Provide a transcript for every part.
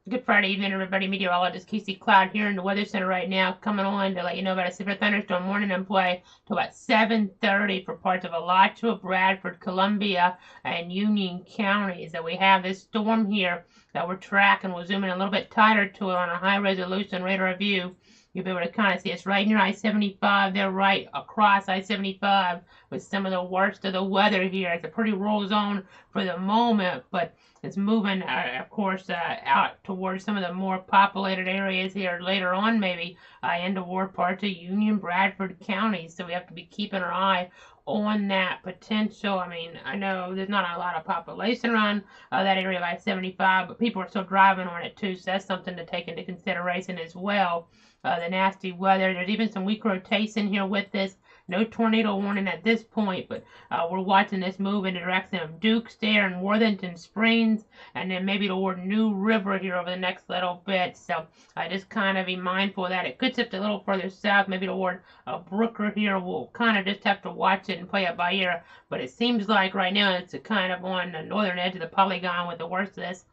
Good Friday evening, everybody. Meteorologist Casey Cloud here in the Weather Center right now, coming on to let you know about a severe thunderstorm warning in play to about 7:30 for parts of Alachua, Bradford, Columbia, and Union counties. That we have this storm here that we're tracking. We'll zoom in a little bit tighter to it on a high-resolution radar view. You'll be able to kind of see it's right near I-75. They're right across I-75 with some of the worst of the weather here. It's a pretty rural zone for the moment, but it's moving, of course, out towards some of the more populated areas here later on, maybe in toward parts of Union, Bradford counties. So we have to be keeping our eye on that potential. I mean, I know there's not a lot of population around that area of I-75, but people are still driving on it too, so that's something to take into consideration as well. The nasty weather. There's even some weak rotation here with this. No tornado warning at this point, but we're watching this move in the direction of Dukes there and Worthington Springs, and then maybe toward New River here over the next little bit. So just kind of be mindful of that. It could shift a little further south, maybe toward Brooker here. We'll kind of just have to watch it and play it by ear. But it seems like right now it's kind of on the northern edge of the polygon with the worst of this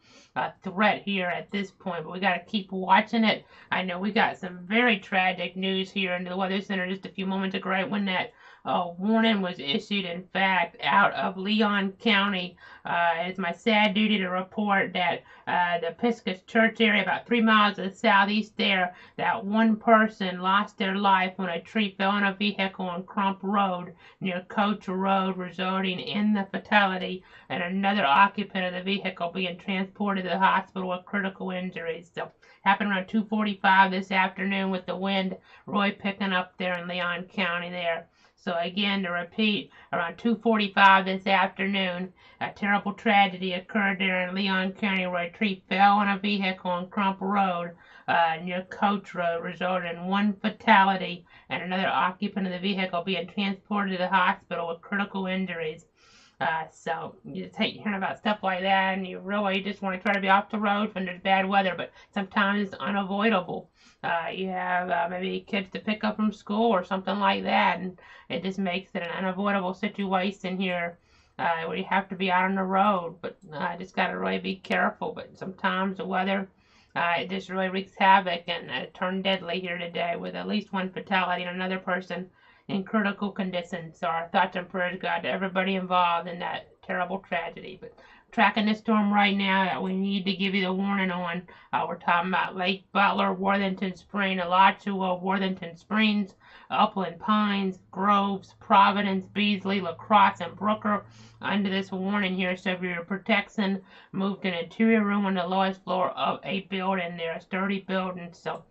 threat here at this point, but we got to keep watching it. I know we got some very tragic news here in the Weather Center just a few moments ago, right when that warning was issued, in fact, out of Leon County. It's my sad duty to report that the Piscus Church area, about 3 miles to the southeast there, that one person lost their life when a tree fell on a vehicle on Crump Road near Coach Road, resulting in the fatality, and another occupant of the vehicle being transported to the hospital with critical injuries. So happened around 2:45 this afternoon with the wind really picking up there in Leon County there. So again, to repeat, around 2:45 this afternoon, a terrible tragedy occurred there in Leon County where a tree fell on a vehicle on Crump Road near Coach Road, resulting in one fatality and another occupant of the vehicle being transported to the hospital with critical injuries. So you just hate hearing about stuff like that, and you really just want to try to be off the road when there's bad weather, but sometimes it's unavoidable. You have maybe kids to pick up from school or something like that, and it just makes it an unavoidable situation here where you have to be out on the road. But just got to really be careful. But sometimes the weather, it just really wreaks havoc, and it turned deadly here today with at least one fatality and another person in critical condition. So our thoughts and prayers go out to everybody involved in that terrible tragedy. But tracking this storm right now that we need to give you the warning on. We're talking about Lake Butler, Worthington Springs, Alachua, Worthington Springs, Upland Pines, Groves, Providence, Beasley, La Crosse, and Brooker under this warning here. So if you're protecting, move to an interior room on the lowest floor of a building there, a sturdy building. So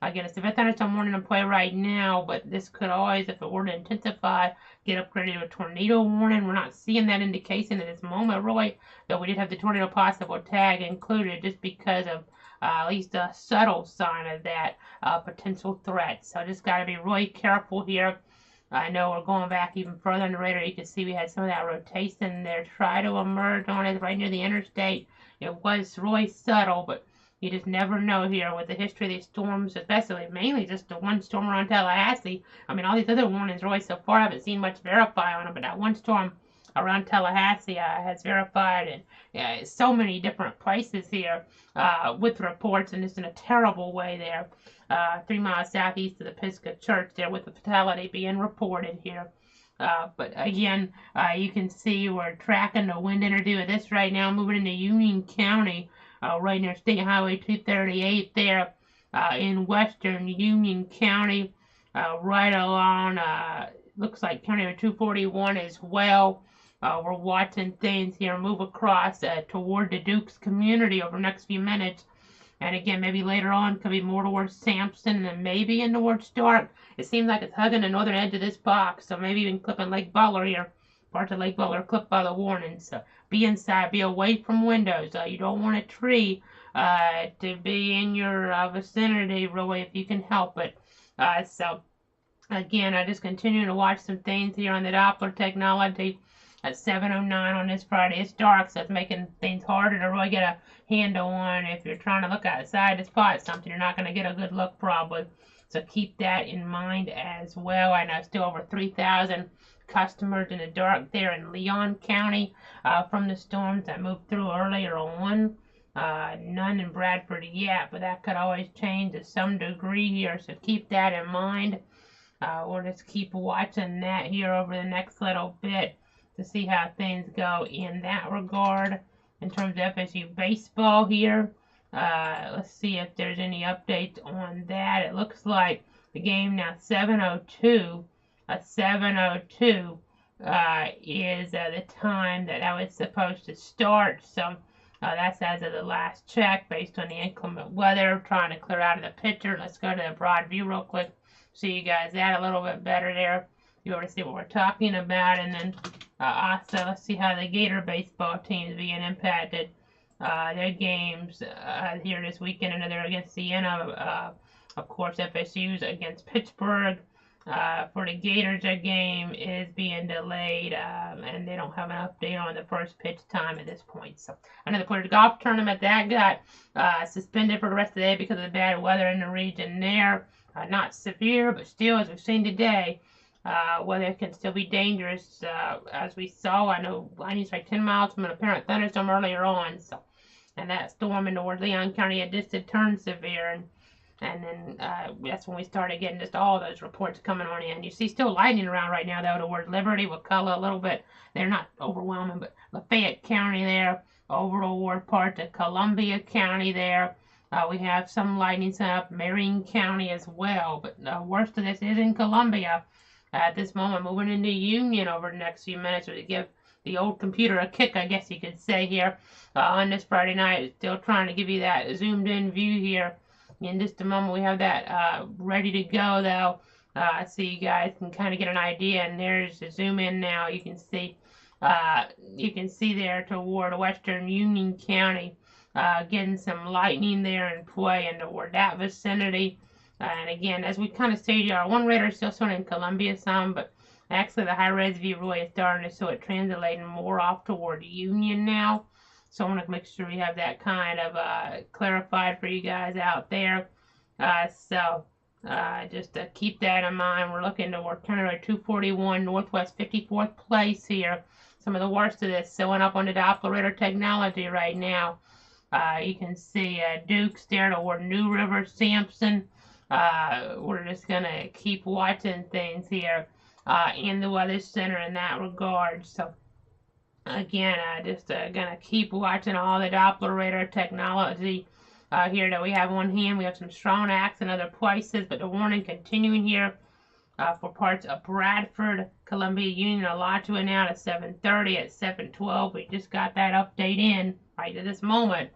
again, it's a thunderstorm warning in play right now, but this could always, if it were to intensify, get upgraded to a tornado warning. We're not seeing that indication at this moment, really, though we did have the tornado possible tag included just because of at least a subtle sign of that potential threat. So just got to be really careful here. I know we're going back even further on the radar. You can see we had some of that rotation there try to emerge on us right near the interstate. It was really subtle, but you just never know here with the history of these storms, especially mainly just the one storm around Tallahassee. I mean, all these other warnings really so far I haven't seen much verify on them, but that one storm around Tallahassee has verified, and so many different places here with reports, and it's in a terrible way there. 3 miles southeast of the Pisgah Church there with the fatality being reported here. But again, you can see we're tracking the wind energy with this right now, moving into Union County. Right near State Highway 238 there in western Union County, right along, looks like County Road 241 as well. We're watching things here move across toward the Dukes community over the next few minutes. And again, maybe later on, could be more towards Sampson and then maybe in towards Stark. It seems like it's hugging the northern edge of this box, so maybe even clipping Lake Butler here. Parts of Lake Butler clipped by the warning. So be inside, be away from windows. You don't want a tree to be in your vicinity, really, if you can help it. So again, I just continue to watch some things here on the Doppler technology at 7:09 on this Friday. It's dark, so it's making things harder to really get a handle on. If you're trying to look outside to spot something, you're not going to get a good look probably. So keep that in mind as well. I know still over 3,000 customers in the dark there in Leon County from the storms that moved through earlier on. None in Bradford yet, but that could always change to some degree here, so keep that in mind. We'll just keep watching that here over the next little bit to see how things go in that regard. In terms of FSU baseball here, let's see if there's any updates on that. It looks like the game now 7:02. 7:02 is the time that I was supposed to start. So that's as of the last check, based on the inclement weather, trying to clear out of the picture. Let's go to the broad view real quick, see you guys that a little bit better there. You able to see what we're talking about, and then also let's see how the Gator baseball team is being impacted. Their games here this weekend, and they're against Siena. Of course, FSU's against Pittsburgh. For the Gators, their game is being delayed, and they don't have an update on the first pitch time at this point. So another Portage golf tournament that got suspended for the rest of the day because of the bad weather in the region there. Not severe, but still, as we've seen today, weather can still be dangerous. As we saw, I know lightning's like 10 miles from an apparent thunderstorm earlier on. So, and that storm in towards Leon County had just turned severe, and then that's when we started getting just all those reports coming on in. You see still lightning around right now, though, towards Liberty, Wakulla a little bit. They're not overwhelming, but Lafayette County there, over toward parts of Columbia County there. We have some lightning set up, Marion County as well, but worst of this is in Columbia. At this moment, moving into Union over the next few minutes, to give the old computer a kick, I guess you could say here, on this Friday night. Still trying to give you that zoomed-in view here. In just a moment, we have that ready to go, though, so you guys can kind of get an idea. And there's the zoom in now. You can see there toward Western Union County, getting some lightning there in play and toward that vicinity. And again, as we kind of stated, our one radar is still showing in Columbia some, but actually the high-res view really is starting to show it translating more off toward Union now. So I want to make sure we have that kind of clarified for you guys out there. Just to keep that in mind, we're looking toward Canada 241 Northwest 54th place here. Some of the worst of this showing up on the Doppler radar technology right now. You can see Dukes there toward New River, Sampson. We're just going to keep watching things here in the Weather Center in that regard. So again, just going to keep watching all the Doppler radar technology here that we have on hand. We have some strong acts in other places, but the warning continuing here for parts of Bradford, Columbia, Union, Alachua now at 7:30, at 7:12. We just got that update in right at this moment,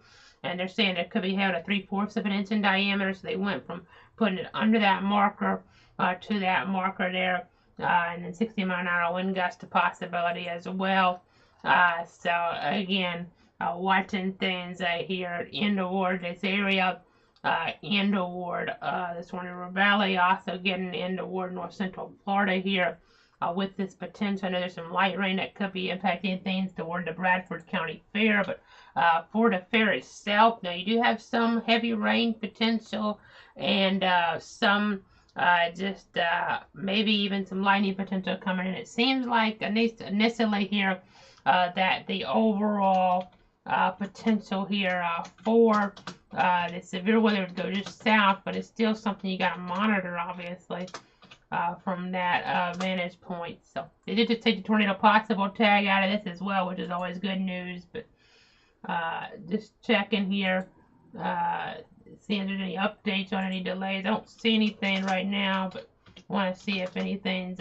and they're saying it could be held at 3/4 of an inch in diameter, so they went from putting it under that marker to that marker there, and then 60-mile-an-hour wind gust a possibility as well. So again, watching things here in toward this area, in toward this one River Valley, also getting in toward north central Florida here with this potential. I know there's some light rain that could be impacting things toward the Bradford County Fair, but for the fair itself, now you do have some heavy rain potential and some maybe even some lightning potential coming in. It seems like initially here that the overall potential here for the severe weather would go just south, but it's still something you got to monitor, obviously, from that vantage point. So they did just take the tornado possible tag out of this as well, which is always good news. But just checking here, seeing if there's any updates on any delays. I don't see anything right now, but want to see if anything's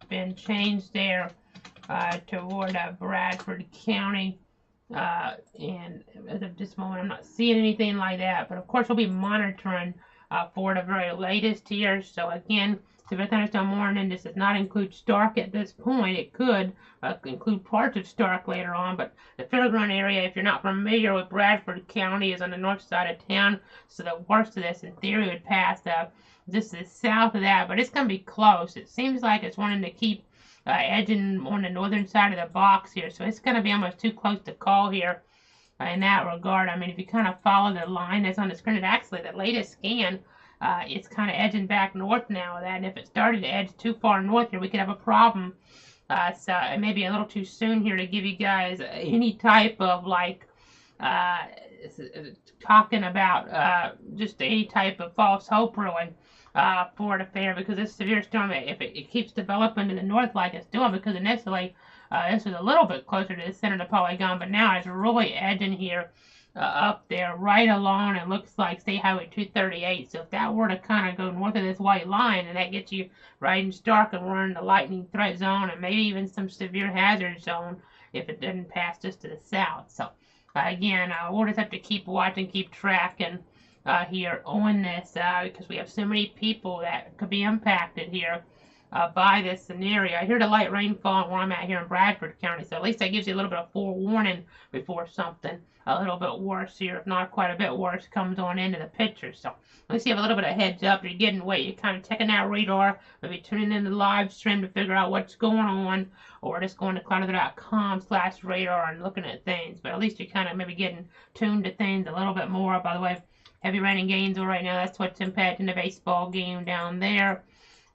been changed there toward Bradford County. And as of this moment, I'm not seeing anything like that. But of course, we'll be monitoring for the very latest here. So again, severe thunderstorm warning. This does not include Stark at this point. It could include parts of Stark later on, but the Fairground area, if you're not familiar with Bradford County, is on the north side of town. So the worst of this, in theory, would pass just the south of that, but it's going to be close. It seems like it's wanting to keep edging on the northern side of the box here, so it's going to be almost too close to call here in that regard. I mean, if you kind of follow the line that's on the screen, actually the latest scan, it's kind of edging back north now of that, and if it started to edge too far north here, we could have a problem. So it may be a little too soon here to give you guys any type of like uh, talking about just any type of false hope, really, for the fair, because this severe storm, if it keeps developing to the north like it's doing, because initially this was a little bit closer to the center of the polygon, but now it's really edging here up there, right along, it looks like State Highway 238. So if that were to kind of go north of this white line, and that gets you right in Stark, and we're in the lightning threat zone, and maybe even some severe hazard zone if it doesn't pass just to the south. So again, we'll just have to keep watching, keep tracking here on this, because we have so many people that could be impacted here by this scenario. I hear the light rainfall where I'm at here in Bradford County, so at least that gives you a little bit of forewarning before something a little bit worse here, if not quite a bit worse, comes on into the picture. So at least you have a little bit of heads up. You're getting wait, you're kind of checking that radar, maybe tuning in the live stream to figure out what's going on, or just going to cloudweather.com/radar and looking at things. But at least you're kind of maybe getting tuned to things a little bit more. By the way, heavy rain in Gainesville right now, that's what's impacting the baseball game down there.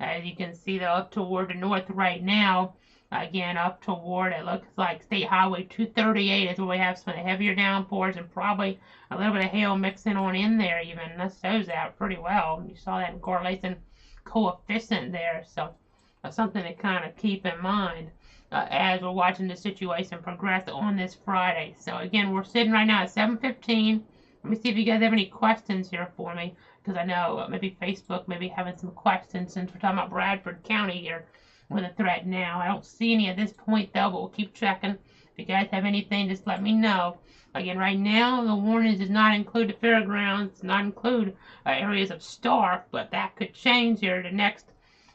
As you can see, they're up toward the north right now. Again, up toward, it looks like State Highway 238 is where we have some of the heavier downpours, and probably a little bit of hail mixing on in there even. That shows that pretty well. You saw that in correlation coefficient there. So that's something to kind of keep in mind as we're watching the situation progress on this Friday. So again, we're sitting right now at 7:15. Let me see if you guys have any questions here for me, because I know maybe Facebook may be having some questions since we're talking about Bradford County here with a threat now. I don't see any at this point though, but we'll keep checking. If you guys have anything, just let me know. Again, right now the warning does not include the fairgrounds, not include areas of Stark, but that could change here. The next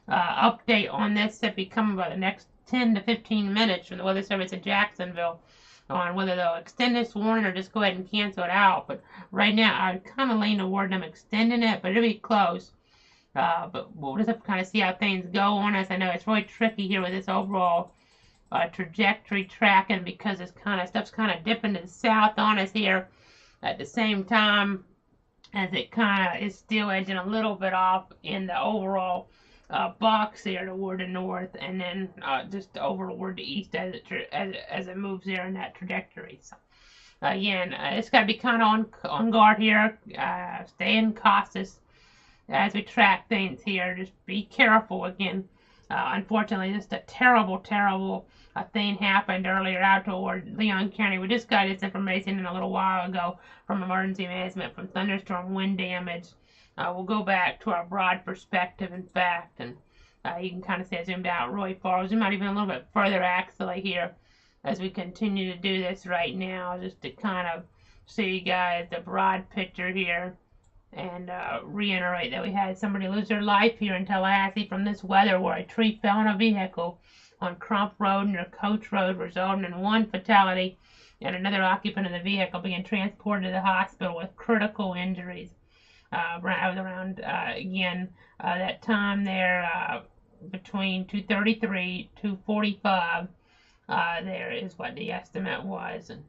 update on this should be coming about the next 10 to 15 minutes from the Weather Service in Jacksonville on whether they'll extend this warning or just go ahead and cancel it out. But right now I would kind of lean toward them extending it, but it'll be close. But we'll just have to kind of see how things go on us. I know it's really tricky here with this overall trajectory tracking, because this kind of stuff's kind of dipping to the south on us here at the same time as it kind of is still edging a little bit off in the overall box here toward the north, and then just over toward the east as it moves there in that trajectory. So again, it's got to be kind of on guard here, staying cautious as we track things here. Just be careful again. Unfortunately, just a terrible thing happened earlier out toward Leon County. We just got this information in a little while ago from emergency management from thunderstorm wind damage. We'll go back to our broad perspective, in fact, and you can kind of see I zoomed out really far. I'll zoom out even a little bit further actually here as we continue to do this right now, just to kind of show you guys the broad picture here. And reiterate that we had somebody lose their life here in Tallahassee from this weather, where a tree fell on a vehicle on Crump Road near Coach Road, resulting in one fatality, and another occupant of the vehicle being transported to the hospital with critical injuries. I was around, again, that time there between 2:33, 2:45, there is what the estimate was, and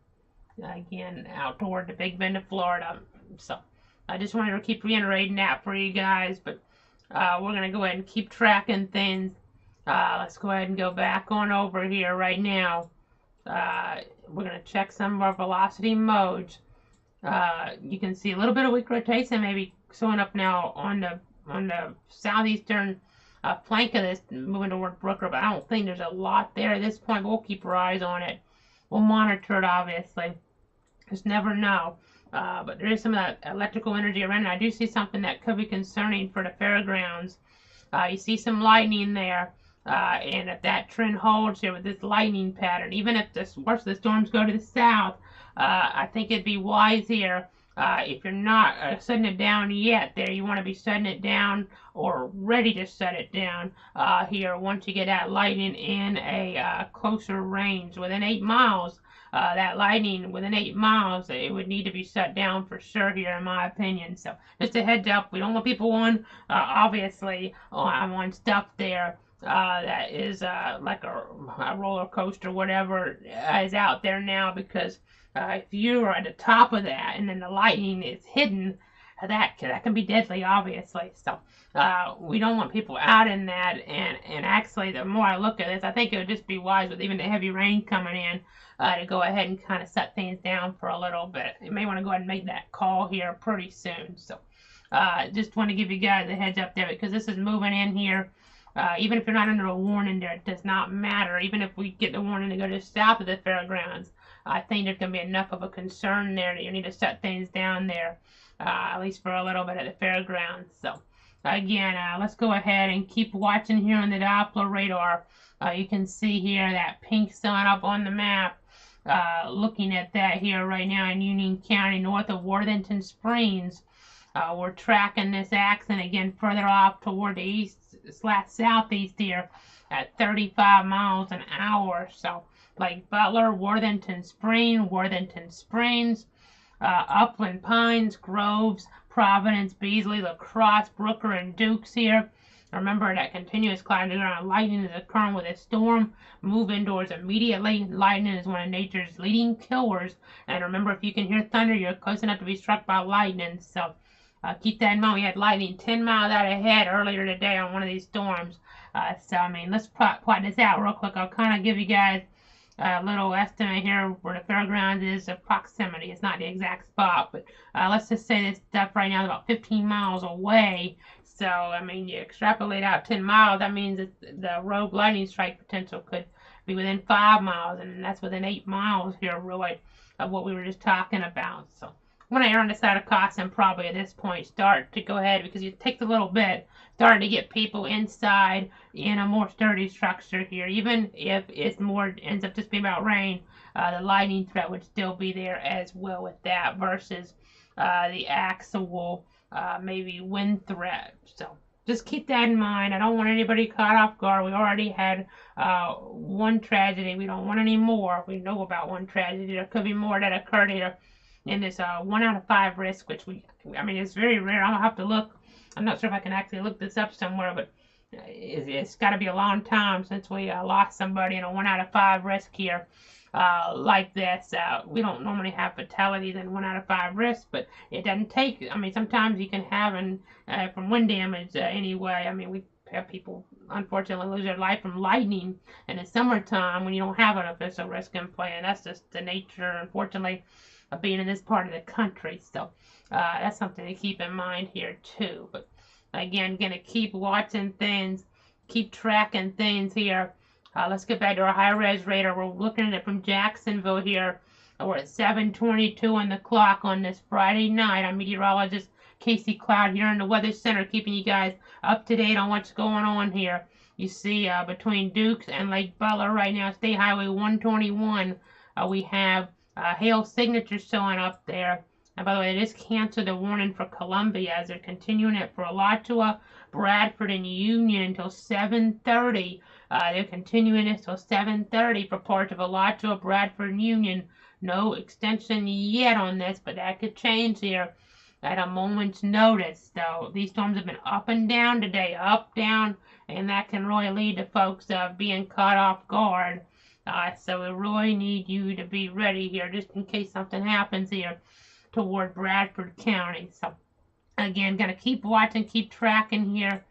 again, out toward the Big Bend of Florida. So I just wanted to keep reiterating that for you guys, but we're going to go ahead and keep tracking things. Let's go ahead and go back on over here right now. We're going to check some of our velocity modes. You can see a little bit of weak rotation maybe showing up now on the southeastern flank of this, moving toward Brooker, but I don't think there's a lot there at this point, but we'll keep our eyes on it. We'll monitor it, obviously. Just never know. But there is some of that electrical energy around it. I do see something that could be concerning for the fairgrounds. You see some lightning there, and if that trend holds here with this lightning pattern, even if the worst of the storms go to the south, I think it'd be wise here, if you're not shutting it down yet there, you want to be shutting it down or ready to shut it down here once you get that lightning in a closer range within 8 miles. That lightning within 8 miles, it would need to be shut down for sure here, in my opinion. So just a heads up, we don't want people obviously on stuff there that is like a roller coaster, whatever is out there now, because if you are at the top of that and then the lightning is hidden, that can be deadly, obviously. So we don't want people out in that. And actually, the more I look at this, I think it would just be wise with even the heavy rain coming in to go ahead and kind of set things down for a little bit. You may want to go ahead and make that call here pretty soon. So just want to give you guys a heads up there, because this is moving in here. Even if you're not under a warning there, it does not matter. Even if we get the warning to go just south of the fairgrounds, I think there's going to be enough of a concern there that you need to shut things down there, at least for a little bit at the fairgrounds. So again, let's go ahead and keep watching here on the Doppler radar. You can see here that pink sun up on the map. Looking at that here right now in Union County, north of Worthington Springs. We're tracking this axis again further off toward the east/southeast here at 35 miles an hour. So like Butler, Worthington Springs, Upland Pines, Groves, Providence, Beasley, La Crosse, Brooker, and Dukes here. Remember that continuous cloud and lightning is occurring with a storm. Move indoors immediately. Lightning is one of nature's leading killers. And remember, if you can hear thunder, you're close enough to be struck by lightning. So keep that in mind. We had lightning 10 miles out ahead earlier today on one of these storms. So, I mean, let's plot this out real quick. I'll kind of give you guys a little estimate here where the fairgrounds is of proximity. It's not the exact spot, but let's just say this stuff right now is about 15 miles away. So, I mean, you extrapolate out 10 miles, that means that the rogue lightning strike potential could be within 5 miles, and that's within 8 miles here, really, of what we were just talking about. So, I'm going to err on the side of caution probably at this point. Start to go ahead, because it takes a little bit, starting to get people inside in a more sturdy structure here. Even if it's more, ends up just being about rain, the lightning threat would still be there as well with that versus the actual maybe wind threat. So just keep that in mind. I don't want anybody caught off guard. We already had one tragedy. We don't want any more. We know about one tragedy. There could be more that occurred here in this 1 out of 5 risk, which I mean, it's very rare. I'll have to look. I'm not sure if I can actually look this up somewhere, but it's got to be a long time since we lost somebody in a 1 out of 5 risk here. Like this. We don't normally have fatalities in 1 out of 5 risks, but it doesn't take, I mean, sometimes you can have from wind damage anyway. I mean, we have people unfortunately lose their life from lightning in the summertime when you don't have an official risk in play, and that's just the nature, unfortunately, of being in this part of the country. So that's something to keep in mind here too. But again, gonna keep watching things, keep tracking things here. Let's get back to our high-res radar. We're looking at it from Jacksonville here. We're at 7:22 on the clock on this Friday night. I'm meteorologist Casey Cloud here in the Weather Center, keeping you guys up to date on what's going on here. You see between Dukes and Lake Butler right now, State Highway 121, we have hail signatures showing up there. And by the way, they just canceled the warning for Columbia as they're continuing it for Alachua, Bradford, and Union until 7:30. They're continuing it till 7:30 for parts of Alachua, Bradford, and Union. No extension yet on this, but that could change here at a moment's notice. So these storms have been up and down today, up, down, and that can really lead to folks being caught off guard. So we really need you to be ready here just in case something happens here toward Bradford County. So again, gonna keep watching, keep tracking here.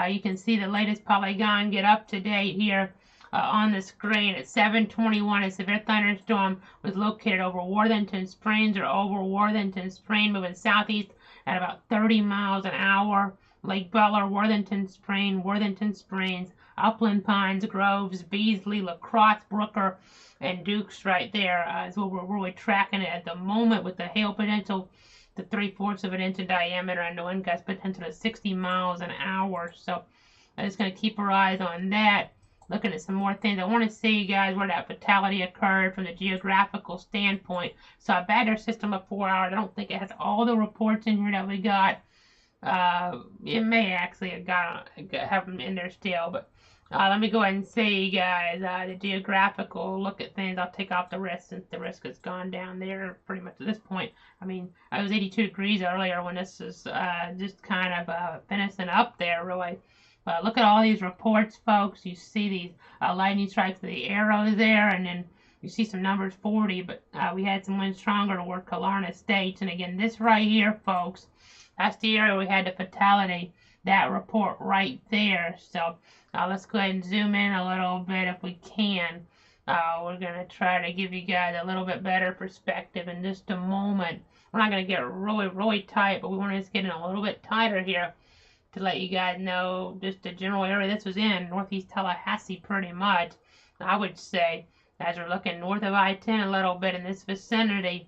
You can see the latest polygon get up to date here on the screen at 7:21. A severe thunderstorm was located over Worthington Springs moving southeast at about 30 miles an hour. Lake Butler, Worthington Springs, Upland Pines, Groves, Beasley, La Crosse, Brooker, and Dukes right there is what we're really tracking it at the moment with the hail potential to 3/4 of an inch in diameter and the wind gust potential to 60 miles an hour. So I'm just going to keep our eyes on that. Looking at some more things. I want to see you guys where that fatality occurred from the geographical standpoint. So I batted our system up 4 hours. I don't think it has all the reports in here that we got. It may actually have them in there still, but let me go ahead and see, guys, the geographical look at things. I'll take off the risk since the risk has gone down there pretty much at this point. I mean, I was 82 degrees earlier when this is just kind of finishing up there, really. Look at all these reports, folks. You see these lightning strikes, the arrows there, and then You see some numbers 40, but we had some winds stronger toward Killarney Estates. And again, this right here, folks, that's the area we had the fatality, that report right there. So let's go ahead and zoom in a little bit if we can. We're going to try to give you guys a little bit better perspective in just a moment. We're not going to get really, really tight, but we want to just get in a little bit tighter here to let you guys know just the general area this was in, northeast Tallahassee pretty much, I would say. As we're looking north of I-10 a little bit in this vicinity,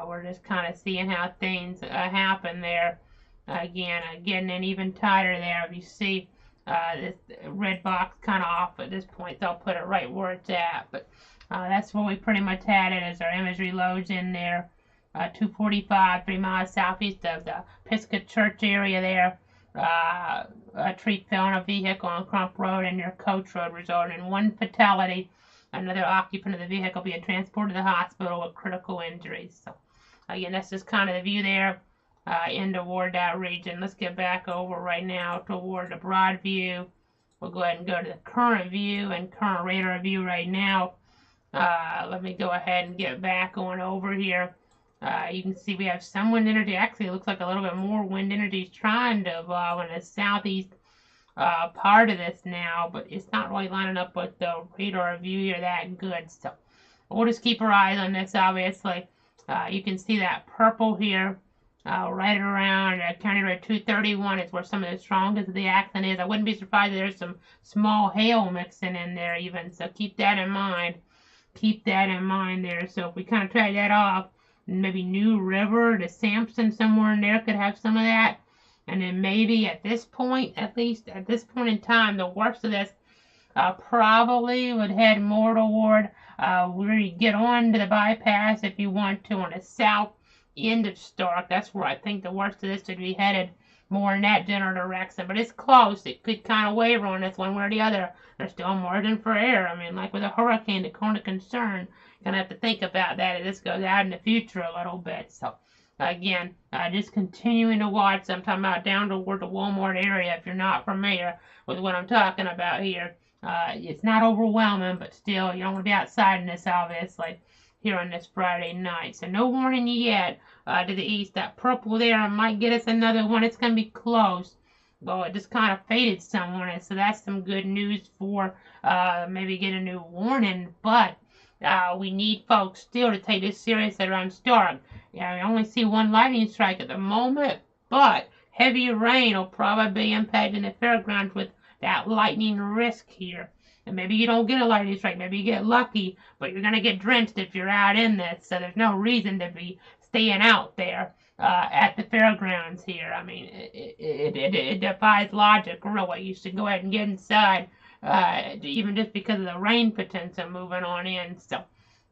we're just kind of seeing how things happen there. Again, getting in even tighter there. If you see this red box kind of off at this point, so I'll put it right where it's at. But that's where we pretty much had it as our imagery loads in there. 245, 3 miles southeast of the Pisgah Church area there. A tree fell on a vehicle on Crump Road and near Coach Road, resulting in 1 fatality. Another occupant of the vehicle being transported to the hospital with critical injuries. So, again, that's just kind of the view there in toward that region. Let's get back over right now toward the broad view. We'll go ahead and go to the current view and current radar view right now. Let me go ahead and get back on over here. You can see we have some wind energy. Actually, it looks like a little bit more wind energy is trying to evolve in the southeast part of this now, but it's not really lining up with the radar view here that good. So we'll just keep our eyes on this, obviously. You can see that purple here right around County Road 231 is where some of the strongest of the action is. I wouldn't be surprised if there's some small hail mixing in there even, so keep that in mind. Keep that in mind there. So if we kind of try that off, maybe New River to Sampson, somewhere in there could have some of that. And then maybe at this point, at least at this point in time, the worst of this probably would head more toward where you get on to the bypass if you want to on the south end of Stark. That's where I think the worst of this would be headed, more in that general direction. But it's close. It could kind of waver on this one way or the other. There's still margin for error. I mean, like with a hurricane, the kind of concern, you're going to have to think about that as this goes out in the future a little bit. So, again, just continuing to watch. I'm talking about down toward the Walmart area if you're not familiar with what I'm talking about here. It's not overwhelming, but still, you don't want to be outside in this, obviously, here on this Friday night. So no warning yet to the east. That purple there might get us another one. It's going to be close. Well, it just kind of faded somewhere, so that's some good news for maybe get a new warning. But we need folks still to take this serious around Stark. Yeah, we only see 1 lightning strike at the moment, but heavy rain will probably be impacting the fairgrounds with that lightning risk here. And maybe you don't get a lightning strike, maybe you get lucky, but you're going to get drenched if you're out in this, so there's no reason to be staying out there at the fairgrounds here. I mean, it defies logic, really. You should go ahead and get inside, even just because of the rain potential moving on in. So,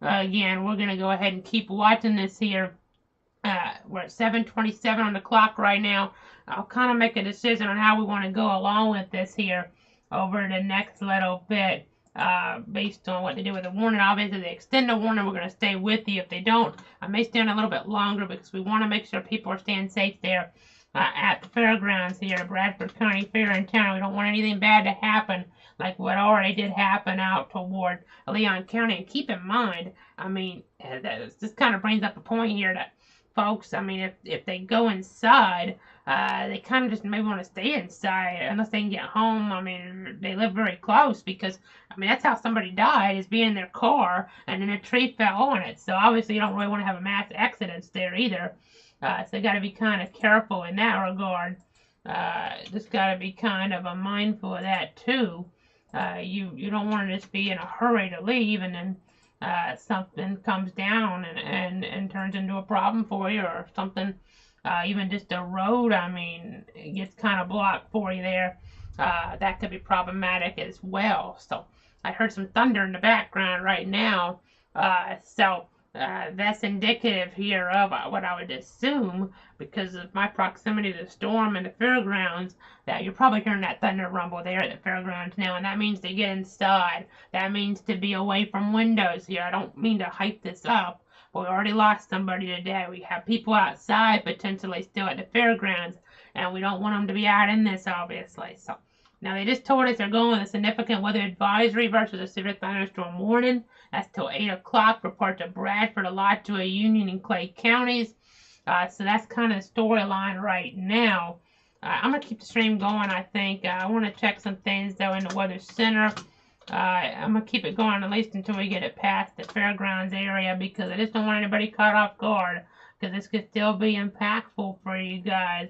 again, we're going to go ahead and keep watching this here. We're at 7:27 on the clock right now. I'll kind of make a decision on how we want to go along with this here over the next little bit based on what they do with the warning. Obviously, if they extend the warning, we're going to stay with you. If they don't, I may stay on a little bit longer because we want to make sure people are staying safe there at the fairgrounds here at Bradford County Fair in town. We don't want anything bad to happen like what already did happen out toward Leon County. And keep in mind, I mean, this kind of brings up a point here that folks, I mean, if they go inside, they kind of just maybe want to stay inside unless they can get home. I mean, they live very close because, I mean, that's how somebody died, is being in their car and then a tree fell on it. So obviously you don't really want to have a mass accidents there either. So you got to be kind of careful in that regard. Just got to be kind of mindful of that too. You don't want to just be in a hurry to leave and then something comes down and turns into a problem for you, or something, even just a road, I mean, it gets kind of blocked for you there. That could be problematic as well. So I heard some thunder in the background right now. So that's indicative here of what I would assume, because of my proximity to the storm and the fairgrounds, that you're probably hearing that thunder rumble there at the fairgrounds now, and that means to get inside. That means to be away from windows here. I don't mean to hype this up, but we already lost somebody today. We have people outside potentially still at the fairgrounds, and we don't want them to be out in this, obviously. So Now, they just told us they're going with a significant weather advisory versus a severe thunderstorm warning. That's till 8 o'clock for parts of Bradford, Alachua, Union, and Clay counties. So that's kind of the storyline right now. I'm going to keep the stream going, I think. I want to check some things, though, in the Weather Center. I'm going to keep it going at least until we get it past the fairgrounds area, because I just don't want anybody caught off guard, because this could still be impactful for you guys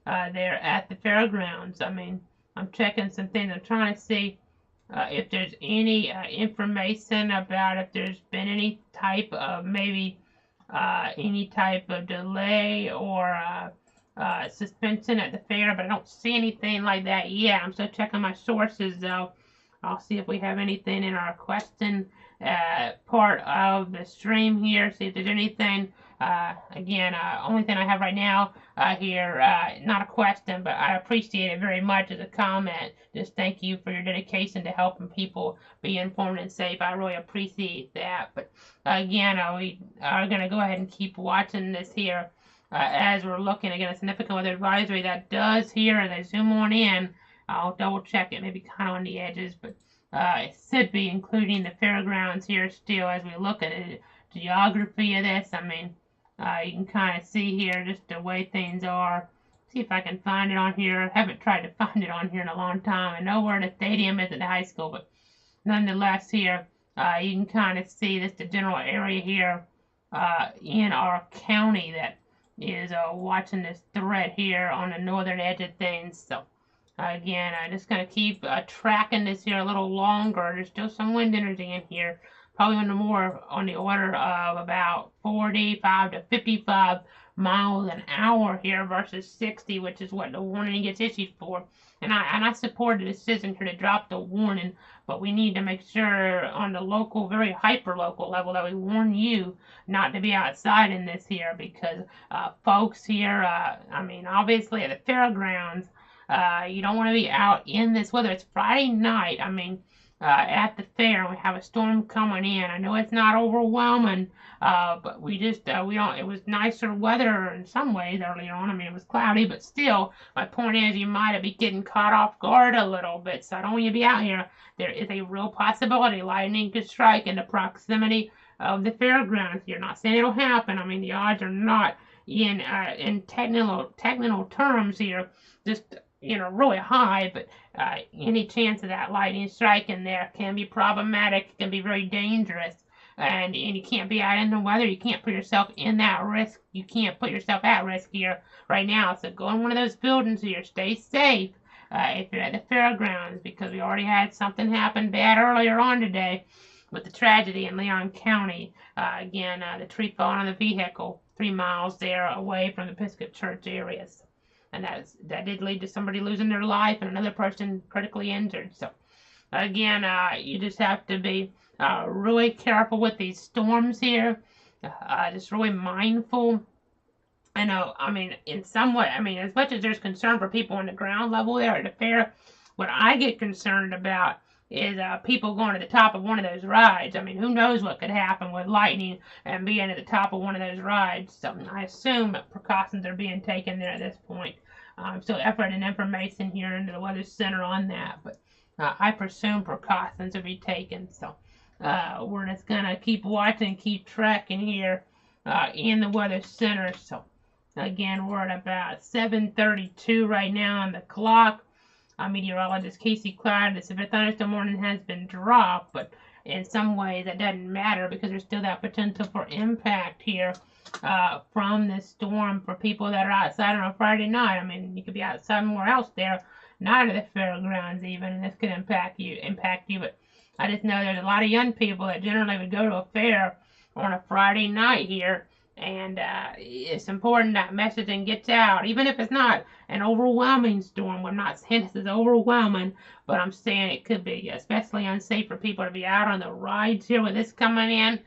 there at the fairgrounds. I mean, I'm checking some things. I'm trying to see if there's any information about if there's been any type of any type of delay or suspension at the fair, but I don't see anything like that yet. I'm still checking my sources, though. I'll see if we have anything in our question part of the stream here, see if there's anything. Again, only thing I have right now here, not a question, but I appreciate it very much as a comment. Just thank you for your dedication to helping people be informed and safe. I really appreciate that. But again, we are going to go ahead and keep watching this here as we're looking. Again, a significant weather advisory that does here, as I zoom on in, I'll double check it, maybe kind of on the edges, but it should be including the fairgrounds here still as we look at the geography of this. I mean, you can kind of see here just the way things are. See if I can find it on here. I haven't tried to find it on here in a long time. I know where the stadium is at the high school, but nonetheless here, you can kind of see this the general area here in our county that is watching this thread here on the northern edge of things. So again, I'm just going to keep tracking this here a little longer. There's still some wind energy in here, probably on the order of about 45 to 55 miles an hour here versus 60, which is what the warning gets issued for. And I support the decision here to drop the warning, but we need to make sure on the local, very hyper-local level that we warn you not to be outside in this here, because folks here, I mean, obviously at the fairgrounds, you don't want to be out in this weather. It's Friday night, I mean, at the fair, we have a storm coming in. I know it's not overwhelming, but we don't, it was nicer weather in some ways earlier on. I mean, it was cloudy, but still, my point is you might be getting caught off guard a little bit, so I don't want you to be out here. There is a real possibility lightning could strike in the proximity of the fairgrounds. You're not saying it'll happen. I mean, the odds are not in technical terms here, just really high, but any chance of that lightning striking there can be problematic. It can be very dangerous, and you can't be out in the weather. You can't put yourself in that risk. You can't put yourself at risk here right now. So go in one of those buildings here. Stay safe if you're at the fairgrounds, because we already had something happen bad earlier on today with the tragedy in Leon County. Again, the tree falling on the vehicle 3 miles there away from the Episcopal Church areas. And that did lead to somebody losing their life and another person critically injured. So, again, you just have to be really careful with these storms here. Just really mindful. I know, I mean, in some way, I mean, as much as there's concern for people on the ground level there at the fair, what I get concerned about is people going to the top of one of those rides. I mean, who knows what could happen with lightning and being at the top of one of those rides. So I assume precautions are being taken there at this point. So effort and information here into the Weather Center on that. But I presume precautions will be taken. So we're just going to keep watching, keep tracking here in the Weather Center. So again, we're at about 7:32 right now on the clock. Meteorologist Casey Clyde, the severe thunderstorm warning has been dropped, but in some ways that doesn't matter because there's still that potential for impact here from this storm for people that are outside on a Friday night. I mean, you could be outside somewhere else there, not at the fairgrounds even, and this could impact you. But I just know there's a lot of young people that generally would go to a fair on a Friday night here, and it's important that messaging gets out, even if it's not an overwhelming storm. I'm not saying this is overwhelming, but I'm saying it could be especially unsafe for people to be out on the rides here with this coming in,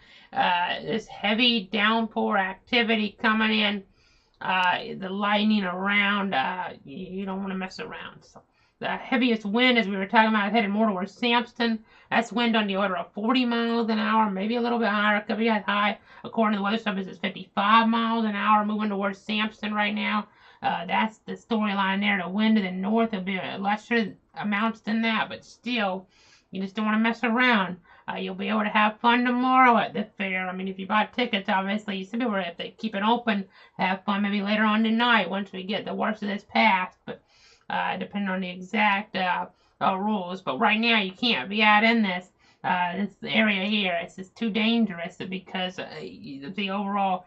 this heavy downpour activity coming in, the lightning around. You don't want to mess around. So the heaviest wind, as we were talking about, is headed more towards Sampson. That's wind on the order of 40 miles an hour, maybe a little bit higher. It could be as high, according to the Weather Service, it's 55 miles an hour moving towards Sampson right now. That's the storyline there. The wind to the north will be lesser amounts than that, but still, you just don't want to mess around. You'll be able to have fun tomorrow at the fair. I mean, if you bought tickets, obviously, you should be able to, if they keep it open, have fun maybe later on tonight once we get the worst of this past. But depending on the exact rules. But right now, you can't be out in this area here. It's just too dangerous because the overall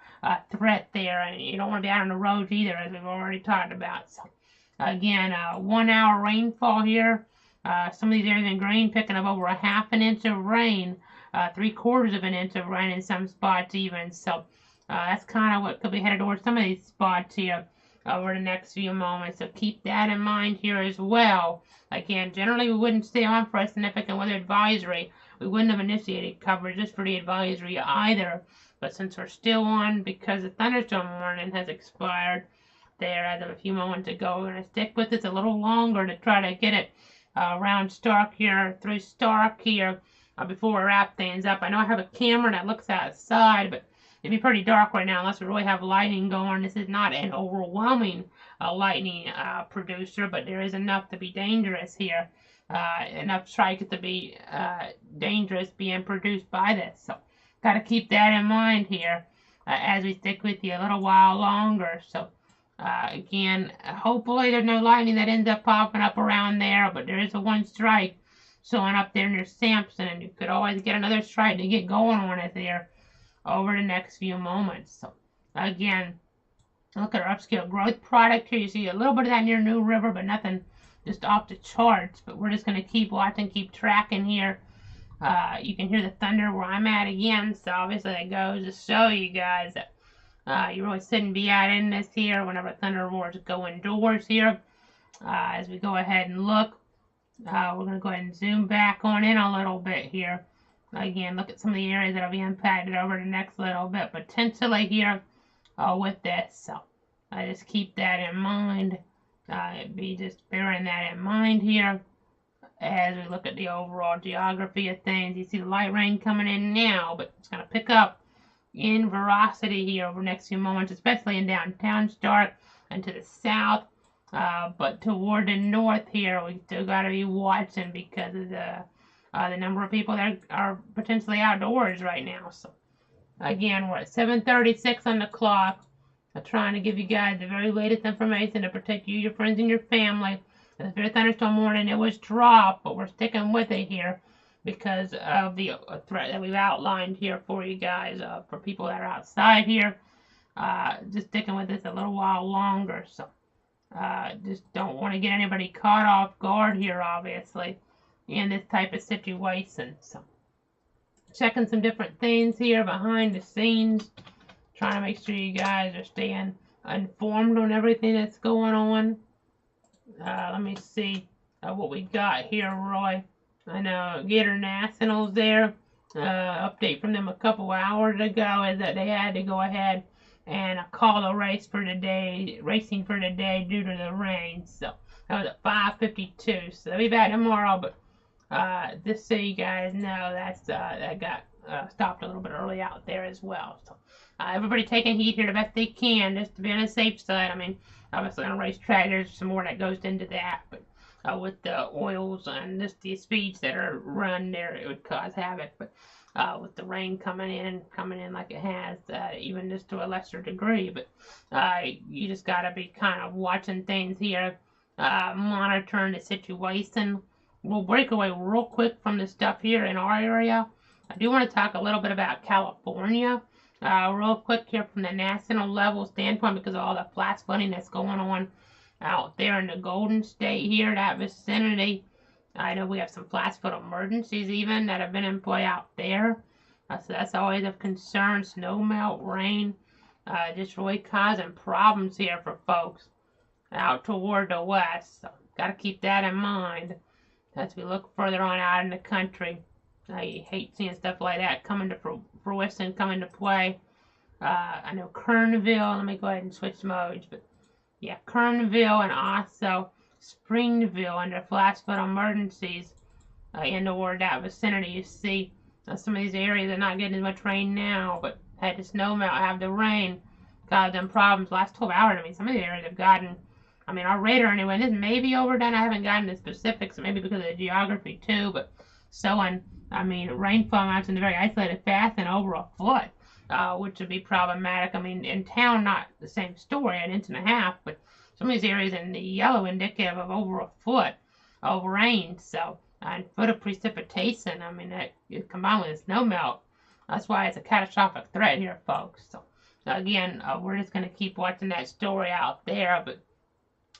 threat there, and you don't want to be out on the roads either, as we've already talked about. So again, 1 hour rainfall here. Some of these areas in green picking up over a half an inch of rain, 3/4 of an inch of rain in some spots even. So that's kind of what could be headed towards some of these spots here over the next few moments. So keep that in mind here as well. Again, generally we wouldn't stay on for a significant weather advisory. We wouldn't have initiated coverage just for the advisory either. But since we're still on because the thunderstorm warning has expired there as of a few moments ago, we're going to stick with this a little longer to try to get it around Stark here, through Stark here, before we wrap things up. I know I have a camera that looks outside, but it'd be pretty dark right now unless we really have lighting going. This is not an overwhelming lightning producer, but there is enough to be dangerous here. Enough strikes to be dangerous being produced by this. So, got to keep that in mind here as we stick with you a little while longer. So, again, hopefully there's no lightning that ends up popping up around there, but there is a one strike showing up there near Sampson, and you could always get another strike to get going on it there over the next few moments. So, again, look at our upscale growth product here. You see a little bit of that near New River, but nothing just off the charts. But we're just going to keep watching, keep tracking here. You can hear the thunder where I'm at again, so obviously that goes to show you guys that you really shouldn't be out in this here whenever thunder roars go indoors here. As we go ahead and look, we're going to go ahead and zoom back on in a little bit here. Again, look at some of the areas that will be impacted over the next little bit potentially here with this. So just keep that in mind. Be just bearing that in mind here as we look at the overall geography of things. You see the light rain coming in now, but it's going to pick up in veracity here over the next few moments, especially in downtown Stark and to the south. But toward the north here, we still got to be watching because of the number of people that are potentially outdoors right now. So again, we're at 7:36 on the clock. I'm trying to give you guys the very latest information to protect you, your friends, and your family. The very thunderstorm warning, it was dropped, but we're sticking with it here because of the threat that we've outlined here for you guys, for people that are outside here. Just sticking with this a little while longer. So just don't want to get anybody caught off guard here, obviously, in this type of situation. So checking some different things here behind the scenes, trying to make sure you guys are staying informed on everything that's going on. Let me see what we got here, Roy. I know Gator Nationals there. Update from them a couple hours ago is that they had to go ahead and call the race for today, racing for today due to the rain. So that was at 5:52. So they'll be back tomorrow, but just so you guys know, that got stopped a little bit early out there as well. So everybody taking heed here the best they can, just to be on the safe side. I mean, obviously on a racetrack, there's some more that goes into that, but with the oils and just the speeds that are run there, it would cause havoc. But with the rain coming in like it has, even just to a lesser degree. But you just got to be kind of watching things here, monitoring the situation. We'll break away real quick from the stuff here in our area. I do want to talk a little bit about California real quick here from the national level standpoint because of all the flash flooding that's going on out there in the Golden State here, that vicinity. I know we have some flash flood emergencies even that have been in play out there. So that's always of concern. Snow melt, rain, just really causing problems here for folks out toward the west. So got to keep that in mind as we look further on out in the country. You hate seeing stuff like that coming to fruition, coming to play. I know Kernville, let me go ahead and switch modes, but yeah, Kernville and also Springville under flash flood emergencies in toward that vicinity. You see some of these areas are not getting as much rain now, but had the snow melt, have the rain caused them problems last 12 hours. I mean, some of the areas have gotten, I mean, our radar anyway, and this may be overdone. I haven't gotten the specifics, maybe because of the geography too, but I mean, rainfall amounts in the very isolated fast and over a foot, which would be problematic. I mean, in town, not the same story, an inch and a half, but some of these areas in the yellow indicative of over a foot of rain, so, and foot of precipitation. I mean, that combined with the snow melt, that's why it's a catastrophic threat here, folks. So, again, we're just going to keep watching that story out there, but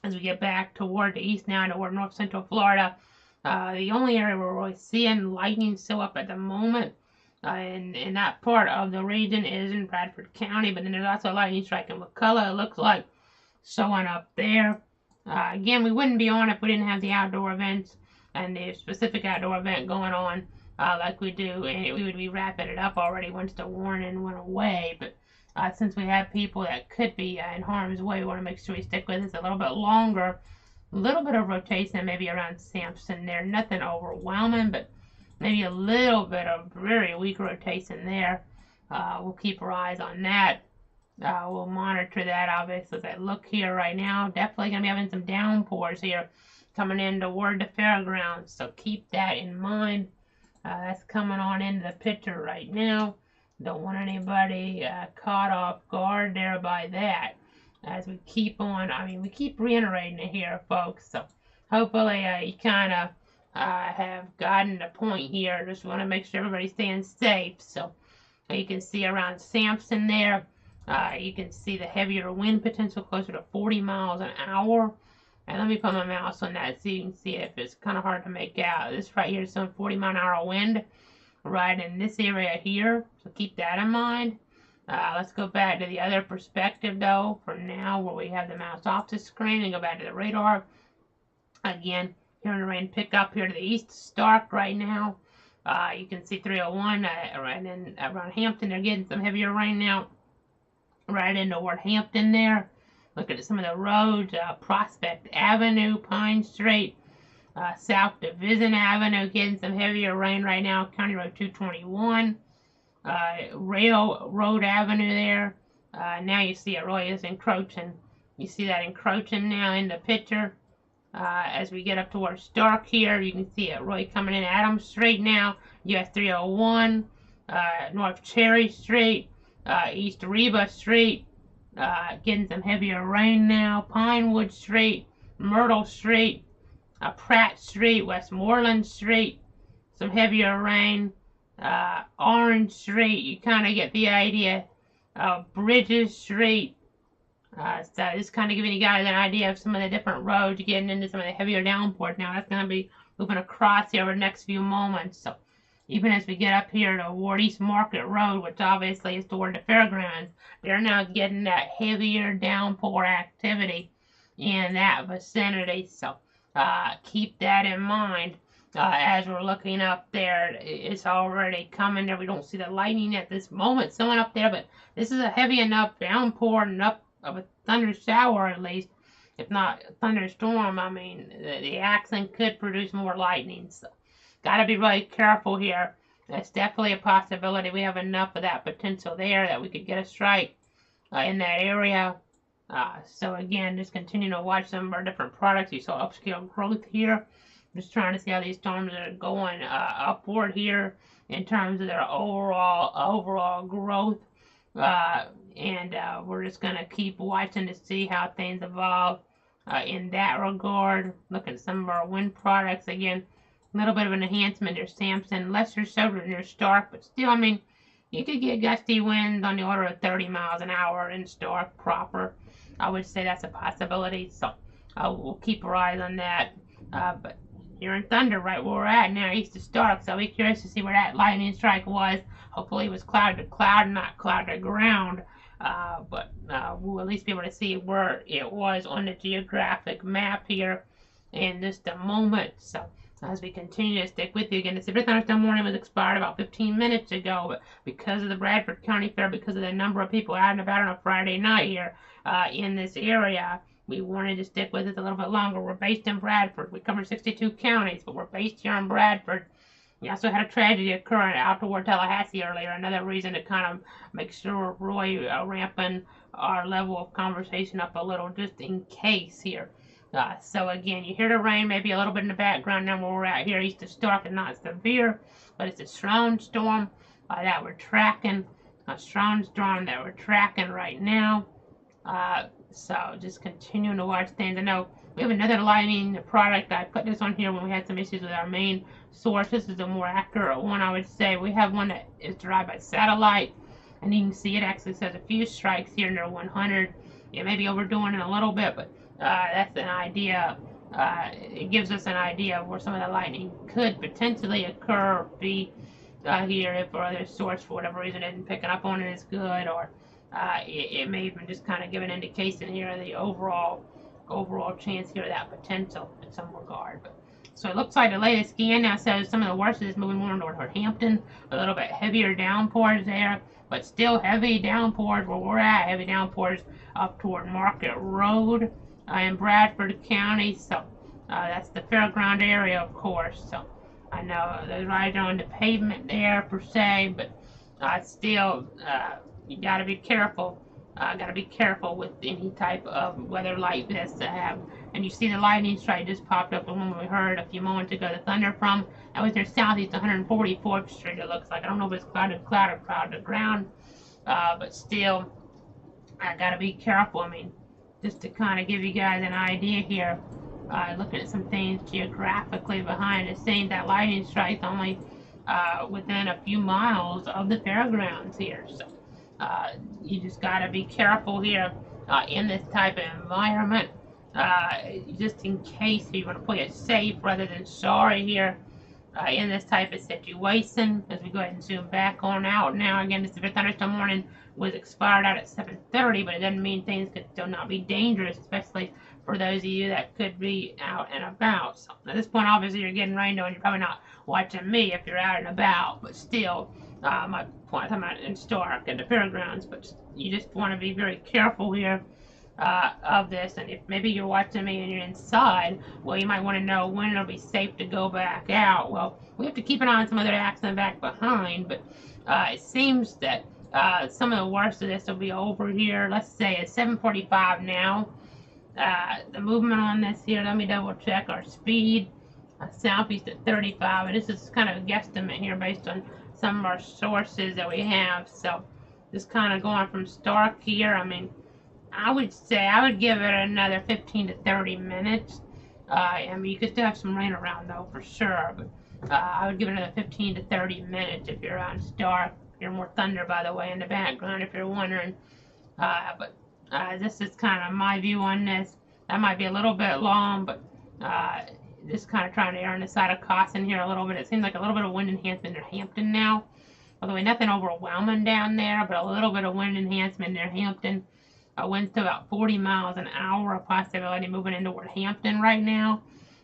as we get back toward the east now, toward north central Florida, the only area we're really seeing lightning still up at the moment in that part of the region is in Bradford County, but then there's also a lightning strike in McCullough, it looks like, showing up there. Again, we wouldn't be on if we didn't have the outdoor events and the specific outdoor event going on like we do, and we would be wrapping it up already once the warning went away, but since we have people that could be in harm's way, we want to make sure we stick with us a little bit longer. A little bit of rotation maybe around Sampson there. Nothing overwhelming, but maybe a little bit of very weak rotation there. We'll keep our eyes on that. We'll monitor that, obviously, as I look here right now. Definitely going to be having some downpours here coming in toward the fairgrounds, so keep that in mind. That's coming on into the picture right now. Don't want anybody caught off guard there by that. As we keep on, I mean, we keep reiterating it here, folks, so hopefully you kind of have gotten the point here. Just want to make sure everybody's staying safe. So you can see around Sampson there, you can see the heavier wind potential closer to 40 miles an hour. And let me put my mouse on that so you can see it. It's kind of hard to make out. This right here is some 40 mile an hour wind right in this area here, so keep that in mind. Let's go back to the other perspective, though, for now, where we have the mouse off the screen, and go back to the radar. Again, hearing the rain pick up here to the east, Stark right now. You can see 301 right in around Hampton. They're getting some heavier rain now, right in toward Hampton there. Look at some of the roads, Prospect Avenue, Pine Street, South Division Avenue, getting some heavier rain right now, County Road 221. Railroad Avenue there. Now you see it really is encroaching. You see that encroaching now in the picture. As we get up towards Stark here, you can see it really coming in Adams Street now. US 301, North Cherry Street, East Reba Street, getting some heavier rain now. Pinewood Street, Myrtle Street, Pratt Street, Westmoreland Street, some heavier rain. Orange Street, you kind of get the idea. Bridges Street. So just kind of giving you guys an idea of some of the different roads, getting into some of the heavier downpours now. That's going to be moving across here over the next few moments. So even as we get up here toward East Market Road, which obviously is toward the fairgrounds, they're now getting that heavier downpour activity in that vicinity. So keep that in mind. As we're looking up there, it's already coming there. We don't see the lightning at this moment showing up there, but this is a heavy enough downpour, enough of a thunder shower at least, if not a thunderstorm. I mean, the accent could produce more lightning, so got to be really careful here. That's definitely a possibility. We have enough of that potential there that we could get a strike in that area. So again, just continue to watch some of our different products. You saw upscale growth here. Just trying to see how these storms are going upward here in terms of their overall growth. And we're just going to keep watching to see how things evolve in that regard. Look at some of our wind products. Again, a little bit of an enhancement. There's Sampson, lesser so than there's Stark, but still, I mean, you could get gusty winds on the order of 30 miles an hour in Stark proper. I would say that's a possibility, so we'll keep our eyes on that. But here in Thunder, right where we're at now, east of Stark, so I'll be curious to see where that lightning strike was. Hopefully it was cloud to cloud, not cloud to ground. But we'll at least be able to see where it was on the geographic map here in just a moment. So as we continue to stick with you, again, the Super Thunderstorm warning was expired about 15 minutes ago, but because of the Bradford County Fair, because of the number of people out and about on a Friday night here in this area, we wanted to stick with it a little bit longer. We're based in Bradford. We cover 62 counties, but we're based here in Bradford. We also had a tragedy occur out toward Tallahassee earlier. Another reason to kind of make sure we're really ramping our level of conversation up a little, just in case here. So again, you hear the rain maybe a little bit in the background now where we're at here east of Stark, and not severe, but it's a strong storm that we're tracking. A strong storm that we're tracking right now. So just continuing to watch things. I know we have another lightning product. I put this on here when we had some issues with our main source. This is a more accurate one, I would say. We have one that is derived by satellite, and you can see it actually says a few strikes here near 100. It may be overdoing it a little bit, but that's an idea. It gives us an idea of where some of the lightning could potentially occur or be here if our other source, for whatever reason, isn't picking up on it as good, or it may even just kind of give an indication here of the overall chance here of that potential in some regard. But so it looks like the latest scan now says some of the worst is moving more toward Hampton, a little bit heavier downpours there, but still heavy downpours where we're at, heavy downpours up toward Market Road in Bradford County. So that's the fairground area, of course. So I know they're right on the pavement there per se, but still you got to be careful. Got to be careful with any type of weather like this to have. And you see the lightning strike just popped up, the one we heard a few moments ago, the thunder from. That was their southeast 144th Street, it looks like. I don't know if it's clouded to ground, but still, I got to be careful. I mean, just to kind of give you guys an idea here, looking at some things geographically behind the scenes, that lightning strike's only within a few miles of the fairgrounds here. So you just got to be careful here in this type of environment, just in case you want to play it safe rather than sorry here in this type of situation. As we go ahead and zoom back on out now, again, this severe thunderstorm warning was expired out at 7:30, but it doesn't mean things could still not be dangerous, especially for those of you that could be out and about. So at this point, obviously, you're getting rained on. You're probably not watching me if you're out and about, but still, my point, I'm out in Stark and the fairgrounds, but you just want to be very careful here of this. And if maybe you're watching me and you're inside, well, you might want to know when it'll be safe to go back out. Well, we have to keep an eye on some other accident back behind, but it seems that some of the worst of this will be over here. Let's say it's 7:45 now. The movement on this here, let me double check our speed. Southeast at 35, and this is kind of a guesstimate here based on some of our sources that we have. So just kind of going from Stark here, I mean, I would say I would give it another 15 to 30 minutes. I mean, you could still have some rain around though, for sure, but I would give it another 15 to 30 minutes if you're on Stark. You're more thunder, by the way, in the background, if you're wondering. But this is kind of my view on this. That might be a little bit long, but just kind of trying to err on the side of caution here a little bit. It seems like a little bit of wind enhancement near Hampton now. By the way, nothing overwhelming down there, but a little bit of wind enhancement near Hampton. Winds to about 40 miles an hour, a possibility moving in toward Hampton right now.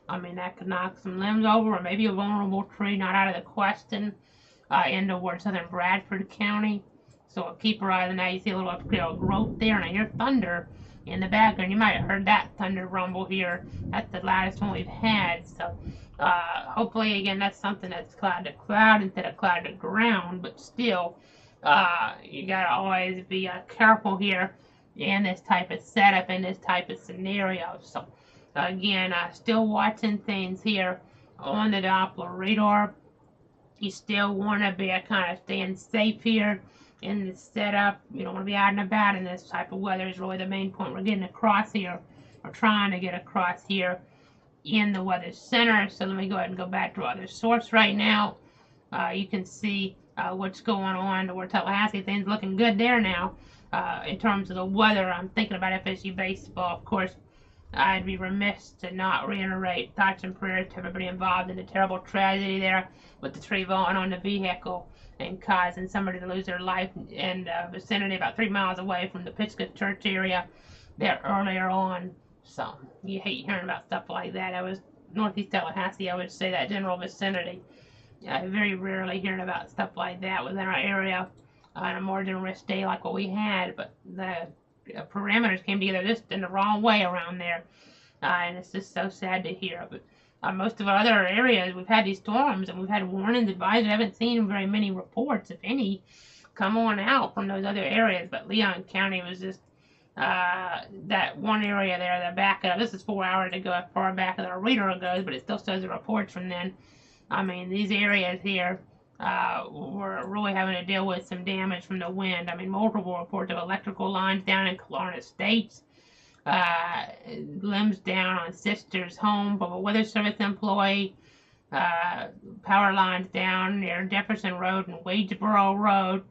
I mean, that could knock some limbs over, or maybe a vulnerable tree, not out of the question, in toward southern Bradford County. So keep your eye on that. You see a little upscale growth there, and I hear thunder in the background. You might have heard that thunder rumble here. That's the loudest one we've had. So hopefully, again, that's something that's cloud to cloud instead of cloud to ground. But still, you got to always be careful here in this type of setup, in this type of scenario. So again, still watching things here on the Doppler radar. You still want to be kind of staying safe here in the setup. You don't want to be out and about in this type of weather is really the main point we're getting across here, or trying to get across here in the weather center. So let me go ahead and go back to our other source right now. You can see what's going on toward Tallahassee. Things looking good there now. In terms of the weather, I'm thinking about FSU baseball. Of course, I'd be remiss to not reiterate thoughts and prayers to everybody involved in the terrible tragedy there with the tree falling on the vehicle and causing somebody to lose their life in the vicinity about 3 miles away from the Pisgah Church area there earlier on. So you hate hearing about stuff like that. I was northeast Tallahassee, I would say that general vicinity. Very rarely hearing about stuff like that within our area on a more than risk day like what we had, but the parameters came together just in the wrong way around there, and it's just so sad to hear. But most of our other areas, we've had these storms and we've had warnings, advisories. I haven't seen very many reports, if any, come on out from those other areas. But Leon County was just that one area there, the back of, this is 4 hours ago, as far back as our reader goes, but it still shows the reports from then. I mean, these areas here were really having to deal with some damage from the wind. I mean, multiple reports of electrical lines down in Clark Estates, limbs down on Sister's home from a Weather Service employee, power lines down near Jefferson Road and Wadesboro Road.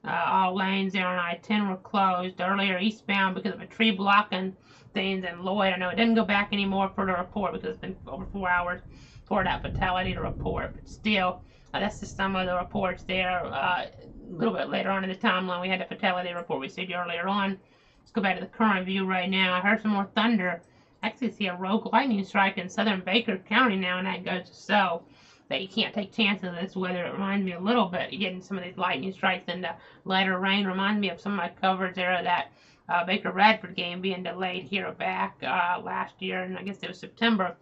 All lanes there on I-10 were closed earlier eastbound because of a tree blocking things in Lloyd. I know it didn't go back anymore for the report because it's been over 4 hours for that fatality to report, but still, that's just some of the reports there. A little bit later on in the timeline, we had the fatality report we said earlier on. Let's go back to the current view right now. I heard some more thunder. I actually see a rogue lightning strike in southern Baker County now, and that goes to show that you can't take chances of this weather. It reminds me a little bit, getting some of these lightning strikes and the lighter rain reminds me of some of my coverage there of that Baker Bradford game being delayed here back last year, and I guess it was September,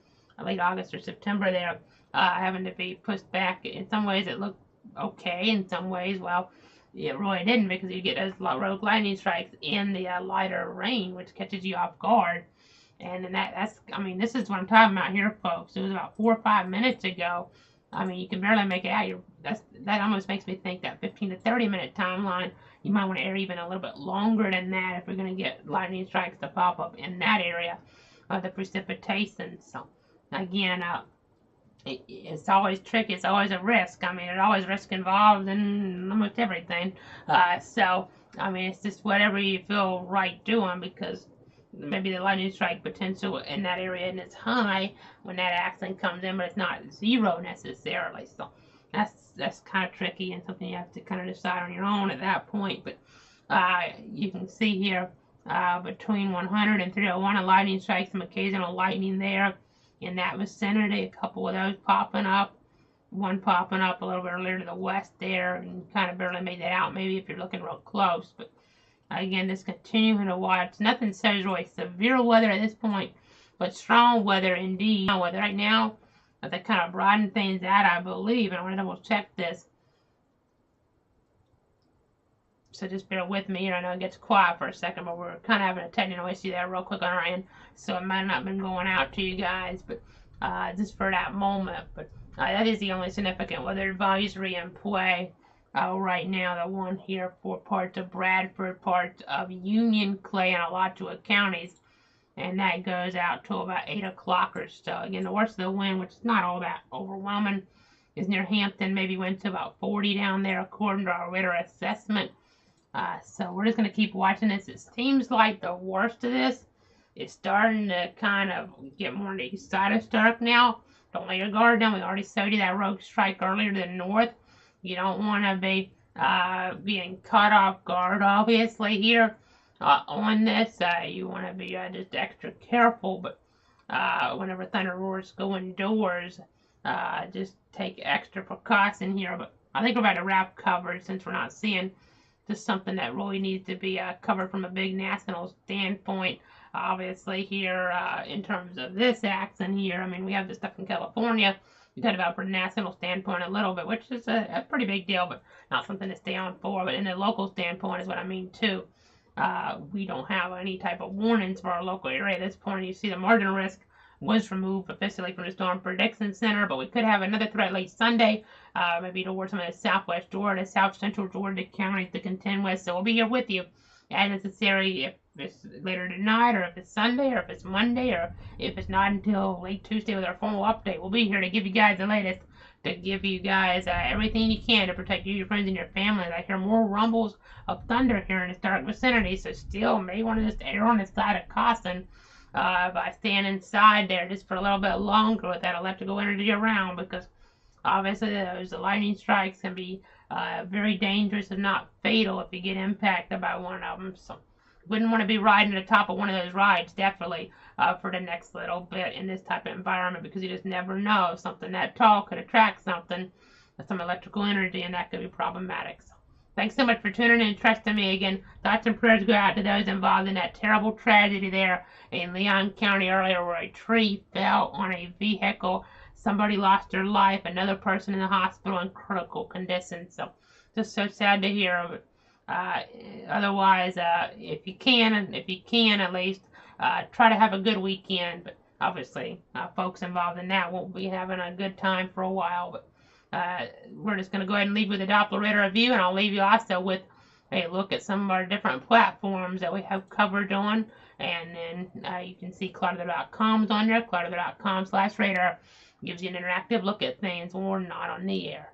late August or September there, having to be pushed back. In some ways it looked okay, in some ways, well, it really didn't, because you get those rogue lightning strikes in the lighter rain, which catches you off guard. And then that's, I mean, this is what I'm talking about here, folks. It was about 4 or 5 minutes ago. I mean, you can barely make it out. That almost makes me think that 15 to 30 minute timeline, you might want to air even a little bit longer than that if we're going to get lightning strikes to pop up in that area of the precipitation. So, again, it's always tricky. It's always a risk. I mean, there's always risk involved in almost everything. So, I mean, it's just whatever you feel right doing, because maybe the lightning strike potential in that area and it's high when that accident comes in, but it's not zero necessarily. So that's kind of tricky and something you have to kind of decide on your own at that point. But you can see here between 100 and 301 a lightning strike, some occasional lightning there in that vicinity. A couple of those popping up, one popping up a little bit earlier to the west there, and you kind of barely made that out maybe if you're looking real close. But again, just continuing to watch. Nothing says really severe weather at this point, but strong weather indeed. Weather right now, they kind of broaden things out, I believe, and I want to double check this. So just bear with me here. I know it gets quiet for a second, but we're kind of having a technical issue there real quick on our end, so it might not have been going out to you guys, but just for that moment. But that is the only significant weather advisory in play. Right now, the one here for parts of Bradford, parts of Union, Clay, and Alachua counties, and that goes out to about 8 o'clock or so. Again, the worst of the wind, which is not all that overwhelming, is near Hampton. Maybe went to about 40 down there, according to our radar assessment. So we're just going to keep watching this. It seems like the worst of this is starting to kind of get more on the east side of Stark now. Don't lay your guard down. We already showed you that rogue strike earlier to the north. You don't want to be being caught off guard, obviously, here on this. You want to be just extra careful, but whenever thunder roars go indoors, just take extra precaution here. But I think we're about to wrap coverage, since we're not seeing just something that really needs to be covered from a big national standpoint. Obviously, here in terms of this accident here, I mean, we have this stuff in California. We talked about from a national standpoint a little bit, which is a pretty big deal, but not something to stay on for. But in the local standpoint is what I mean too. We don't have any type of warnings for our local area at this point. You see the margin risk was removed officially from the Storm Prediction Center, but we could have another threat late Sunday, maybe towards some of the southwest Georgia, south central Georgia counties to contend with. So we'll be here with you as necessary if it's later tonight, or if it's Sunday, or if it's Monday, or if it's not until late Tuesday with our formal update. We'll be here to give you guys the latest, to give you guys everything you can to protect you, your friends, and your family. I hear more rumbles of thunder here in the Stark vicinity, so still may want to just err on the side of caution by staying inside there just for a little bit longer with that electrical energy around, because obviously those lightning strikes can be very dangerous and not fatal if you get impacted by one of them. So wouldn't want to be riding the top of one of those rides, definitely, for the next little bit in this type of environment, because you just never know. Something that tall could attract something, some electrical energy, and that could be problematic. So Thanks so much for tuning in and trusting me again. Thoughts and prayers go out to those involved in that terrible tragedy there in Leon County earlier where a tree fell on a vehicle. Somebody lost their life, another person in the hospital in critical condition. So just so sad to hear of it. Otherwise, if you can at least, try to have a good weekend. But obviously, folks involved in that won't be having a good time for a while. But we're just going to go ahead and leave with a Doppler radar review, and I'll leave you also with a look at some of our different platforms that we have coverage on. And then you can see clutter.com's on there. Clutter.com/radar gives you an interactive look at things when we're not on the air.